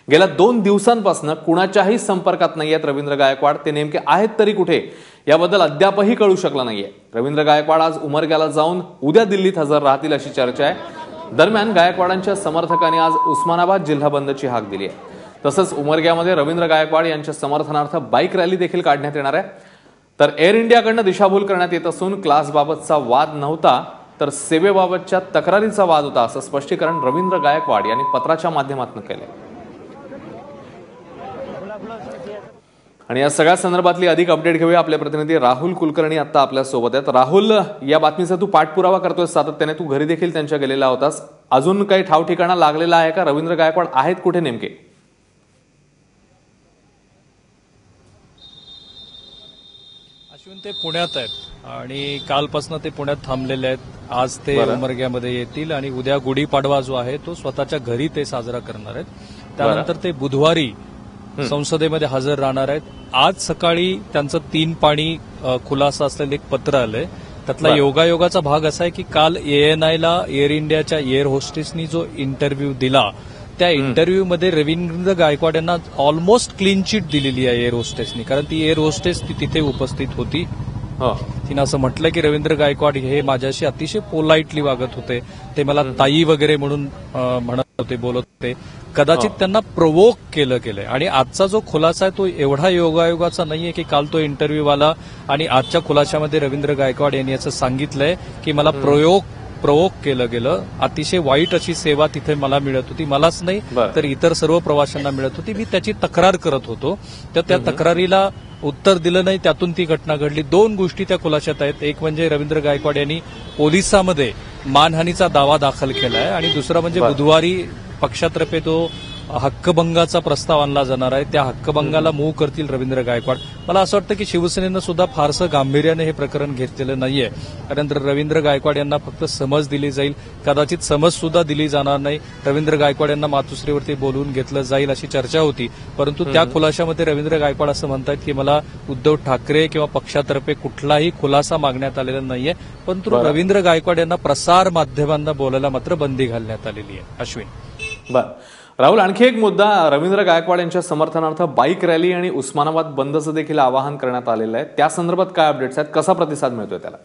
गेल्या 2 दिवसांपासून कुणाच्याही संपर्कात नाहीयेत रवींद्र गायकवाड। ते नेमके आहेत तरी कुठे याबद्दल अद्यापही कळू शकलं नाहीये। रवींद्र गायकवाड आज उमरग्याला जाऊन उद्या दिल्लीत हजर राहतील अशी चर्चा आहे। दरम्यान गायकवाडांच्या समर्थकांनी आज उस्मानाबाद जिल्हा बंदची हाक दिली आहे। तसंच उमरग्यामध्ये रवींद्र गायकवाड यांच्या समर्थनार्थ बाईक रॅली देखील काढण्यात येणार आहे। तर एअर इंडियाकडून दिशाभूल करण्यात येत असून क्लासबाबतचा वाद नव्हता तर सेवेबाबतच्या तक्रारीचा वाद होता असं स्पष्टीकरण रवींद्र गायकवाड यांनी पत्राच्या माध्यमातून केले। आणि या सगळ्या संदर्भातली अधिक अपडेट घेऊया। आपले प्रतिनिधी राहुल कुलकर्णी आता आपल्या सोबत आहेत। राहुल, या बातमीचा तू पाठपुरावा करतोय सातत्याने, तू घरी देखील त्यांच्या गेलेला होतास। अजून काही ठाव ठिकाणा लागलेला आहे का? रवींद्र गायकवाड आहेत कुठे नेमके? अश्विन, ते पुण्यात आहेत आणि कालपासून ते पुण्यात थांबलेले आहेत। आज ते उमरग्यामध्ये येतील आणि उद्या गुढीपाडवा जो आहे तो स्वतःच्या घरी ते साजरा करणार आहेत। त्यानंतर ते बुधवारी संसदेमध्ये हजर राहणार आहेत। आज सकाळी त्यांचं 3 पाणी खुलासा असलेलं एक पत्र आलंय। त्यातला योगायोगाचा भाग असा आहे की काल ANIला एअर इंडियाच्या एअर होस्टेसनी जो इंटरव्ह्यू दिला त्या इंटरव्ह्यूमध्ये रवींद्र गायकवाड यांना ऑलमोस्ट क्लीन चिट दिलेली आहे एअर होस्टेसनी, कारण ती एअर होस्टेस ती तिथे उपस्थित होती। तिने असं म्हटलं की रवींद्र गायकवाड हे माझ्याशी अतिशय पोलाइटली वागत होते, ते मला ताई वगैरे म्हणून म्हणत होते, बोलत होते, कदाचित त्यांना प्रोवोक केलंय। आणि आजचा जो खुलासा आहे तो एवढा योगायोगाचा नाहीये की काल तो इंटरव्ह्यू आला आणि आजच्या खुलाशामध्ये रवींद्र गायकवाड यांनी असं सांगितलंय की मला प्रोवोक केलं गेलं, अतिशय वाईट अशी सेवा तिथे मला मिळत होती, मलाच नाही तर इतर सर्व प्रवाशांना मिळत होती, मी त्याची तक्रार करत होतो, तर त्या तक्रारीला उत्तर दिलं नाही, त्यातून ती घटना घडली। 2 गोष्टी त्या खुलाशात आहेत। एक म्हणजे रवींद्र गायकवाड यांनी पोलिसांमध्ये मानहानीचा दावा दाखल केलाय आणि दुसरा म्हणजे बुधवारी पक्षातर्फे तो हक्कभंगाचा प्रस्ताव आणला जाणार आहे, त्या हक्कभंगाला मूव्ह करतील रवींद्र गायकवाड। मला असं वाटतं की शिवसेनेनं सुद्धा फारसं गांभीर्याने हे प्रकरण घेतलेलं नाहीये, कारण रवींद्र गायकवाड यांना फक्त समज दिली जाईल, कदाचित समज सुद्धा दिली जाणार नाही, रवींद्र गायकवाड यांना मातोश्रीवरती बोलवून घेतलं जाईल अशी चर्चा होती। परंतु त्या खुलाशामध्ये रवींद्र गायकवाड असं म्हणतात की मला उद्धव ठाकरे किंवा पक्षातर्फे कुठलाही खुलासा मागण्यात आलेला नाहीये, परंतु रवींद्र गायकवाड यांना प्रसार माध्यमांना बोलायला मात्र बंदी घालण्यात आलेली आहे। अश्विन, राहुल, आणखी एक मुद्दा, रवींद्र गायकवाड यांच्या समर्थनार्थ बाईक रॅली आणि उस्मानाबाद बंदचं देखील आवाहन करण्यात आलेलं आहे। त्या संदर्भात काय अपडेट्स आहेत, कसा प्रतिसाद मिळतोय त्याला?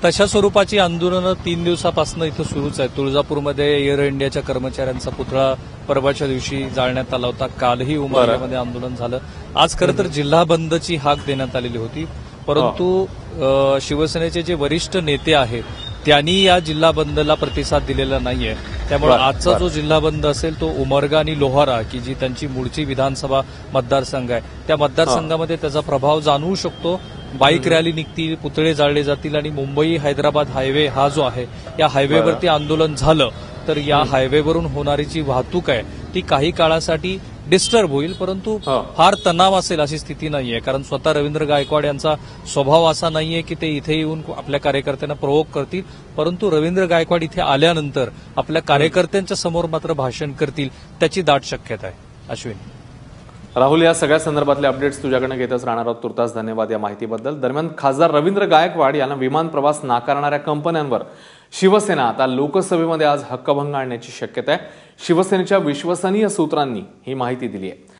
तशा स्वरूपाची आंदोलनं 3 दिवसापासून इथं सुरूच आहे। तुळजापूरमध्ये एअर इंडियाच्या कर्मचाऱ्यांचा पुतळा परवाच्या दिवशी जाळण्यात आला होता, कालही उमरग्यामध्ये आंदोलन झालं। आज खरं तर जिल्हा बंदची हाक देण्यात आलेली होती, परंतु शिवसेनेचे जे वरिष्ठ नेते आहेत त्यांनी या जिल्हा बंदला प्रतिसाद दिलेला नाहीये। त्यामुळे आजचा जो जिल्हा बंद असेल तो उमरगा आणि लोहारा, की जी त्यांची मूळची विधानसभा मतदारसंघ आहे, त्या मतदारसंघामध्ये त्याचा प्रभाव जाणवू शकतो। बाईक रॅली निघतील, पुतळे जाळले जातील आणि मुंबई हैदराबाद हायवे हा जो आहे या हायवेवरती आंदोलन झालं तर या हायवेवरून होणारी जी वाहतूक आहे ती काही काळासाठी डिस्टर्ब होईल, परंतु फार तणाव असेल अशी स्थिती नाहीये, कारण स्वतः रवींद्र गायकवाड यांचा स्वभाव असा नाहीये की ते इथे येऊन आपल्या कार्यकर्त्यांना प्रोवोक करतील, परंतु रवींद्र गायकवाड इथे आल्यानंतर आपल्या कार्यकर्त्यांच्या समोर मात्र भाषण करतील, त्याची दाट शक्यता आहे। अश्विन, राहुल, या सगळ्या संदर्भातले अपडेट्स तुझ्याकडे घेतच राहणार आहोत। तुर्तास धन्यवाद या माहितीबद्दल। दरम्यान खासदार रवींद्र गायकवाड यांना विमान प्रवास नाकारणाऱ्या कंपन्यांवर शिवसेना आता लोकसभेमध्ये आज हक्कभंग आणण्याची शक्यता आहे। शिवसेनेच्या विश्वसनीय सूत्रांनी ही माहिती दिली आहे।